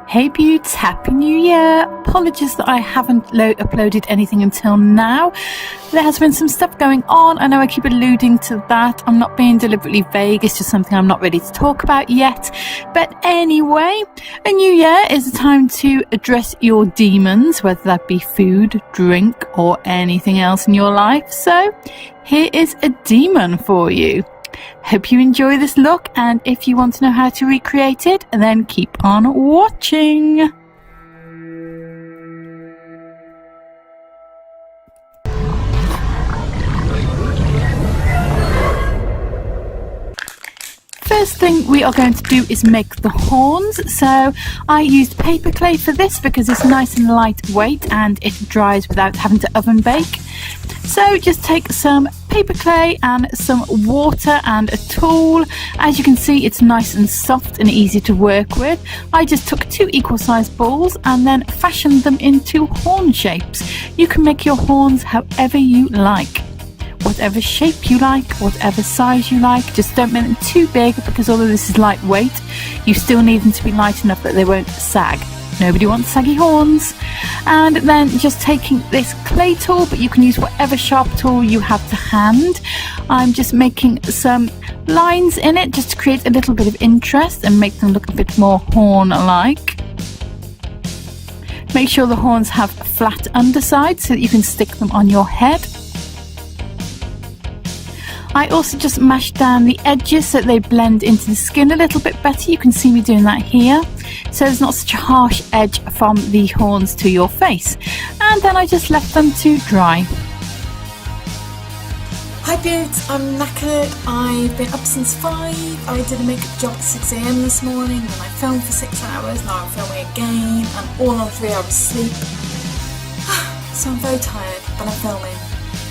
Hey Beauts, Happy New Year! Apologies that I haven't uploaded anything until now. There has been some stuff going on. I know I keep alluding to that. I'm not being deliberately vague. It's just something I'm not ready to talk about yet. But anyway, a new year is a time to address your demons, whether that be food, drink, or anything else in your life. So here is a demon for you. Hope you enjoy this look, and if you want to know how to recreate it, then keep on watching. First thing we are going to do is make the horns. So I used paper clay for this because it's nice and lightweight and it dries without having to oven bake. So just take some paper clay and some water and a tool. As you can see, it's nice and soft and easy to work with. I just took 2 equal sized balls and then fashioned them into horn shapes. You can make your horns however you like. Whatever shape you like, whatever size you like, just don't make them too big because although this is lightweight, you still need them to be light enough that they won't sag. Nobody wants saggy horns. And then just taking this clay tool, but you can use whatever sharp tool you have to hand. I'm just making some lines in it just to create a little bit of interest and make them look a bit more horn-like. Make sure the horns have a flat underside so that you can stick them on your head. I also just mashed down the edges so they blend into the skin a little bit better. You can see me doing that here. So there's not such a harsh edge from the horns to your face. And then I just left them to dry. Hi Beauts, I'm knackered. I've been up since 5. I did a makeup job at 6 AM this morning, then I filmed for 6 hours, now I'm filming again, and all on 3 hours sleep. So I'm very tired, but I'm filming.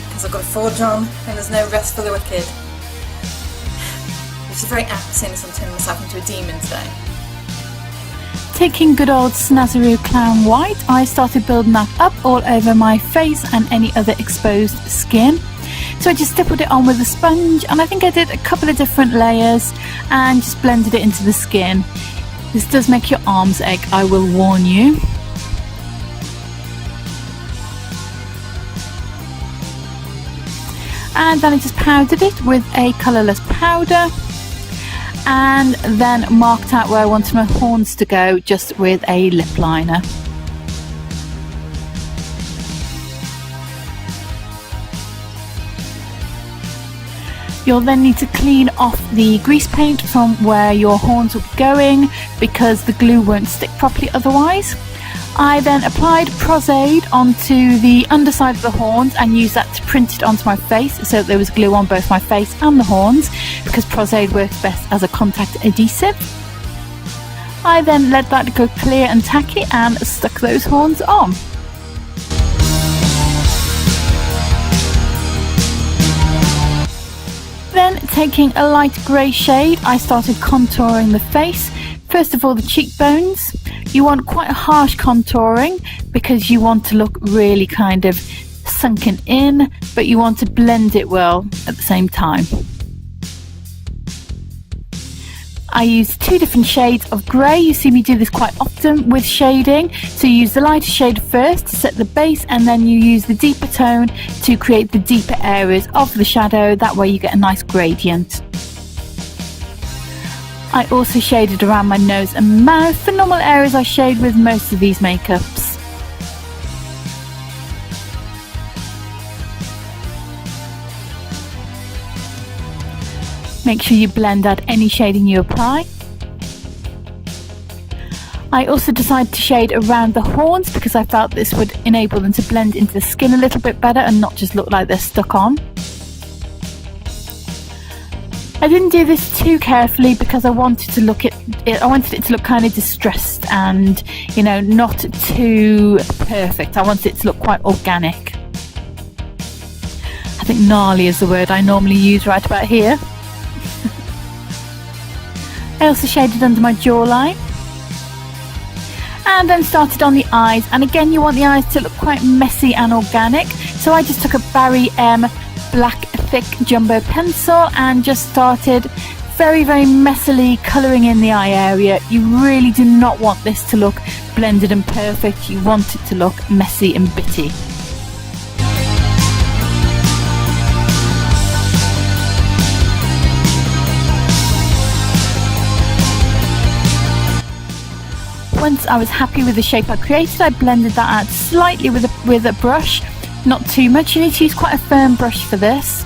Because I've got a forge on and there's no rest for the wicked. Which is very apt seeing as I'm turning myself into a demon today. Taking good old Snazaroo Clown White, I started building that up all over my face and any other exposed skin. So I just stippled it on with a sponge, and I think I did a couple of different layers and just blended it into the skin. This does make your arms ache, I will warn you. And then I just powdered it with a colourless powder and then marked out where I wanted my horns to go just with a lip liner. You'll then need to clean off the grease paint from where your horns will be going because the glue won't stick properly otherwise. I then applied Prosaide onto the underside of the horns and used that to print it onto my face so that there was glue on both my face and the horns because Prosaide works best as a contact adhesive. I then let that go clear and tacky and stuck those horns on. Then taking a light grey shade, I started contouring the face. First of all, the cheekbones. You want quite a harsh contouring because you want to look really kind of sunken in, but you want to blend it well at the same time. I used 2 different shades of grey. You see me do this quite often with shading. So you use the lighter shade first to set the base, and then you use the deeper tone to create the deeper areas of the shadow. That way you get a nice gradient. I also shaded around my nose and mouth. For normal areas I shade with most of these makeups. Make sure you blend out any shading you apply. I also decided to shade around the horns because I felt this would enable them to blend into the skin a little bit better and not just look like they're stuck on. I didn't do this too carefully because I wanted it to look kind of distressed and, you know, not too perfect. I wanted it to look quite organic. I think gnarly is the word I normally use right about here. I also shaded under my jawline. And then started on the eyes, and again you want the eyes to look quite messy and organic. So I just took a Barry M black thick jumbo pencil and just started very, very messily colouring in the eye area. You really do not want this to look blended and perfect. You want it to look messy and bitty. Once I was happy with the shape I created, I blended that out slightly with a brush, not too much. You need to use quite a firm brush for this.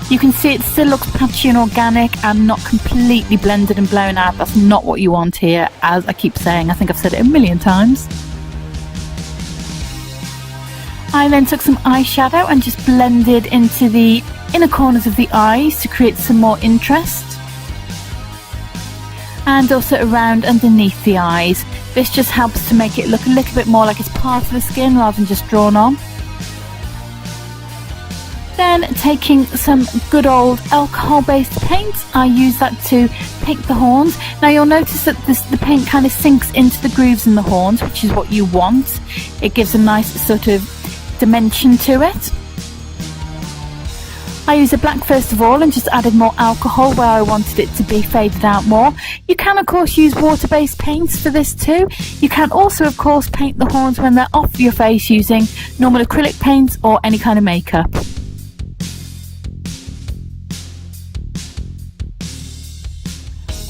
You can see it still looks patchy and organic and not completely blended and blown out. That's not what you want here, as I keep saying. I think I've said it a million times. I then took some eyeshadow and just blended into the inner corners of the eyes to create some more interest. And also around underneath the eyes. This just helps to make it look a little bit more like it's part of the skin rather than just drawn on. Then taking some good old alcohol based paint, I use that to paint the horns. Now you'll notice that the paint kind of sinks into the grooves in the horns, which is what you want. It gives a nice sort of dimension to it. I used a black first of all and just added more alcohol where I wanted it to be faded out more. You can of course use water-based paints for this too. You can also of course paint the horns when they're off your face using normal acrylic paints or any kind of makeup.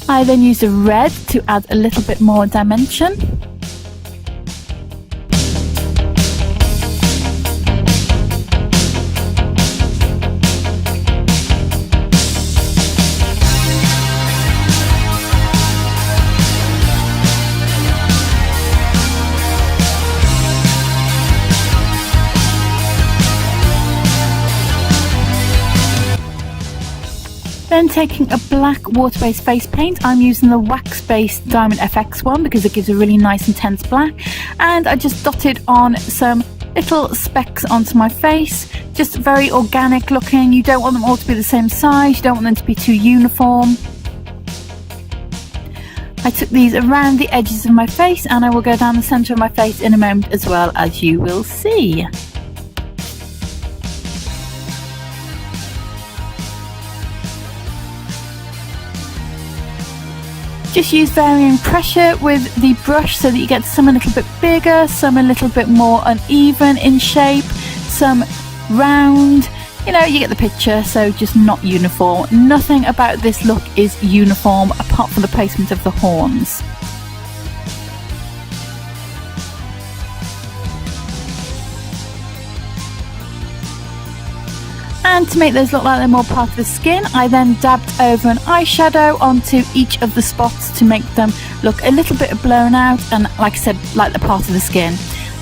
I then used a red to add a little bit more dimension. Then taking a black water-based face paint, I'm using the wax-based Diamond FX one because it gives a really nice intense black, and I just dotted on some little specks onto my face, just very organic looking. You don't want them all to be the same size, you don't want them to be too uniform. I took these around the edges of my face and I will go down the centre of my face in a moment as well, as you will see. Just use varying pressure with the brush so that you get some a little bit bigger, some a little bit more uneven in shape, some round. You know, you get the picture, so just not uniform. Nothing about this look is uniform apart from the placement of the horns. And to make those look like they're more part of the skin, I then dabbed over an eyeshadow onto each of the spots to make them look a little bit blown out and, like I said, like they're part of the skin.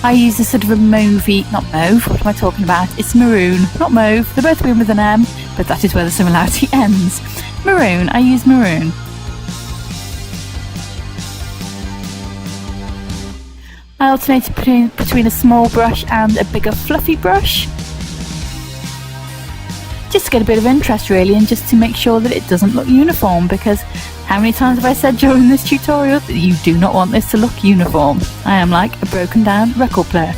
I use a sort of a mauvey, not mauve, what am I talking about? It's maroon, not mauve. They both begin with an M, but that is where the similarity ends. Maroon, I use maroon. I alternated between a small brush and a bigger fluffy brush. Just to get a bit of interest really, and just to make sure that it doesn't look uniform, because how many times have I said during this tutorial that you do not want this to look uniform? I am like a broken down record player.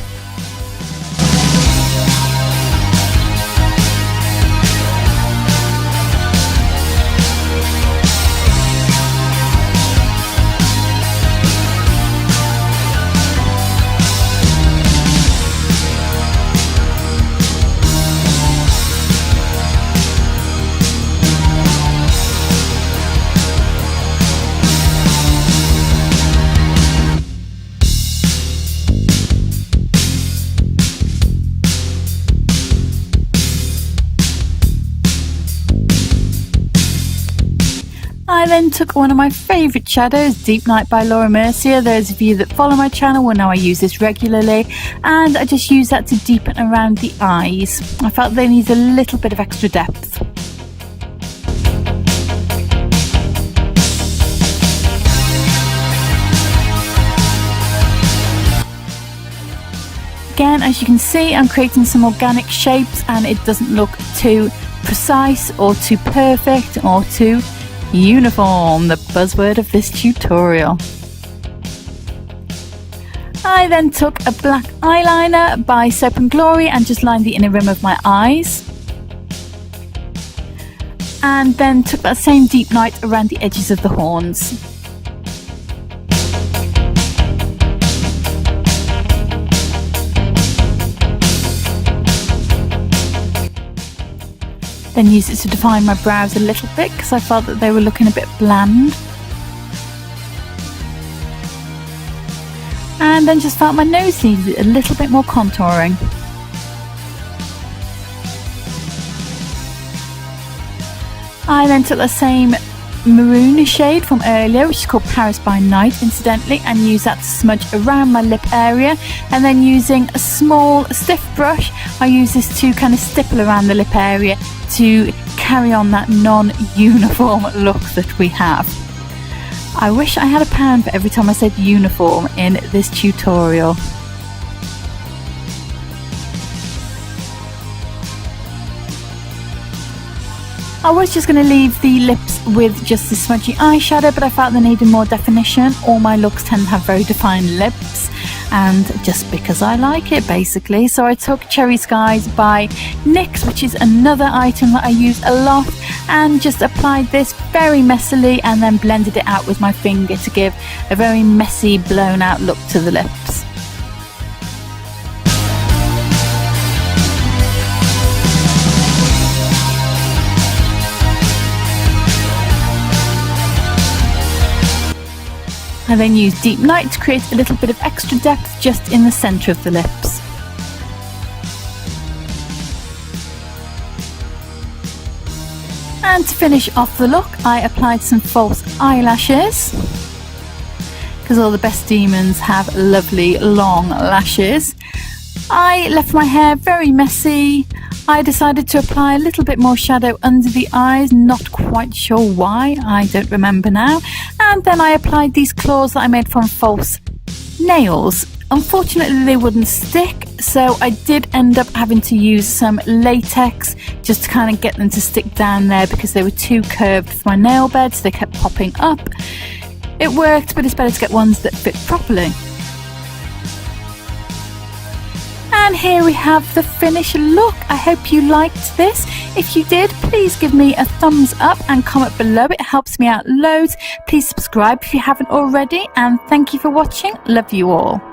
I then took one of my favourite shadows, Deep Night by Laura Mercier. Those of you that follow my channel will know I use this regularly, and I just use that to deepen around the eyes. I felt they need a little bit of extra depth. Again, as you can see, I'm creating some organic shapes and it doesn't look too precise or too perfect or too uniform, the buzzword of this tutorial. I then took a black eyeliner by Soap and Glory and just lined the inner rim of my eyes. and then took that same deep light around the edges of the horns. Then used it to define my brows a little bit because I felt that they were looking a bit bland. And then just felt my nose needed a little bit more contouring. I then took the same maroon shade from earlier, which is called Paris by Night incidentally, and used that to smudge around my lip area. And then using a small stiff brush, I use this to kind of stipple around the lip area to carry on that non-uniform look that we have. I wish I had a pound for every time I said uniform in this tutorial. I was just going to leave the lips with just the smudgy eyeshadow, but I felt they needed more definition. All my looks tend to have very defined lips, and just because I like it basically. So I took Cherry Skies by NYX, which is another item that I use a lot, and just applied this very messily and then blended it out with my finger to give a very messy, blown out look to the lips. I then use deep light to create a little bit of extra depth just in the centre of the lips. And to finish off the look, I applied some false eyelashes, because all the best demons have lovely long lashes. I left my hair very messy. I decided to apply a little bit more shadow under the eyes, not quite sure why, I don't remember now. And then I applied these claws that I made from false nails. Unfortunately they wouldn't stick, so I did end up having to use some latex just to kind of get them to stick down there because they were too curved for my nail bed, so they kept popping up. It worked, but it's better to get ones that fit properly. And here we have the finished look. I hope you liked this. If you did, please give me a thumbs up and comment below. It helps me out loads. Please subscribe if you haven't already, and thank you for watching. Love you all.